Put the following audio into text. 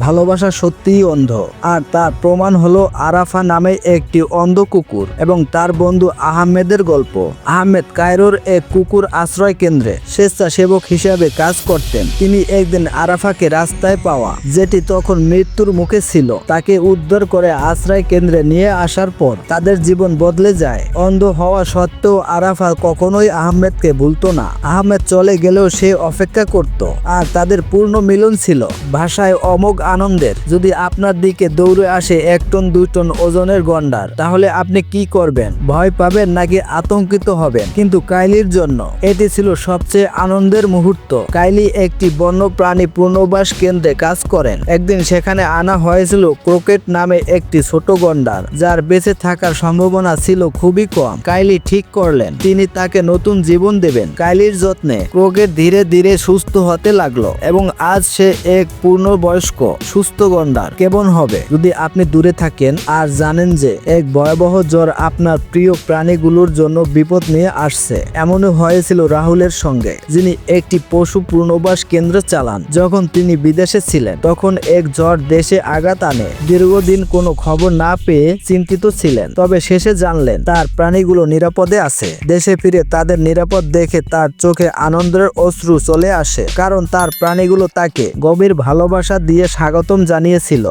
ভালোবাসা সত্যিই অন্ধ। আর তার প্রমাণ হলো আরাফা নামে একটি অন্ধ কুকুর এবং তার বন্ধু আহমেদের গল্প। আহমেদ কায়রোর এক কুকুর আশ্রয় কেন্দ্রে স্বেচ্ছাসেবক হিসাবে কাজ করতেন। তিনি একদিন আরাফাকে রাস্তায় পাওয়া, যেটি তখন মৃত্যুর মুখে ছিল, তাকে উদ্ধার করে আশ্রয় কেন্দ্রে নিয়ে আসার পর তাদের জীবন বদলে যায়। অন্ধ হওয়া সত্ত্বেও আরাফা কখনোই আহমেদকে ভুলতো না। আহমেদ চলে গেলেও সে অপেক্ষা করত, আর তাদের পূর্ণ মিলন ছিল ভাষায় অমোঘ আনন্দের। যদি আপনার দিকে দৌড়ে আসে 1 টন 2 টন ওজনের গন্ডার, তাহলে আপনি কি করবেন? ভয় পাবেন নাকি আতঙ্কিত হবেন? কিন্তু কাইলির জন্য এটি ছিল সবচেয়ে আনন্দের মুহূর্ত। কাইলি একটি বন্যপ্রাণী পুনর্বাস কেন্দ্রে কাজ করেন। একদিন সেখানে আনা হয়েছিল ক্রোকেট নামে একটি ছোট গন্ডার, যার বেঁচে থাকার সম্ভাবনা ছিল খুবই কম। কাইলি ঠিক করলেন তিনি তাকে নতুন জীবন দেবেন। কাইলির যত্নে ক্রোকেট ধীরে ধীরে সুস্থ হতে লাগলো এবং আজ সে এক পূর্ণবয়স্ক সুস্থ গন্ডার। কেমন হবে যদি আপনি দূরে থাকেন আর জানেন যে এক ভয়াবহ জ্বর আপনার প্রিয় প্রাণীগুলোর জন্য বিপদ নিয়ে আসছে? এমনই হয়েছিল রাহুলের সঙ্গে, যিনি একটি পশু পুনর্বাস কেন্দ্র চালান। যখন তিনি বিদেশে ছিলেন তখন এক জ্বর দেশে আঘাত আনে। দীর্ঘদিন কোনো খবর না পেয়ে চিন্তিত ছিলেন, তবে শেষে জানলেন তার প্রাণীগুলো নিরাপদে আছে। দেশে ফিরে তাদের নিরাপদ দেখে তার চোখে আনন্দের অশ্রু চলে আসে, কারণ তার প্রাণীগুলো তাকে গভীর ভালোবাসা দিয়ে স্বাগতম জানিয়েছিল।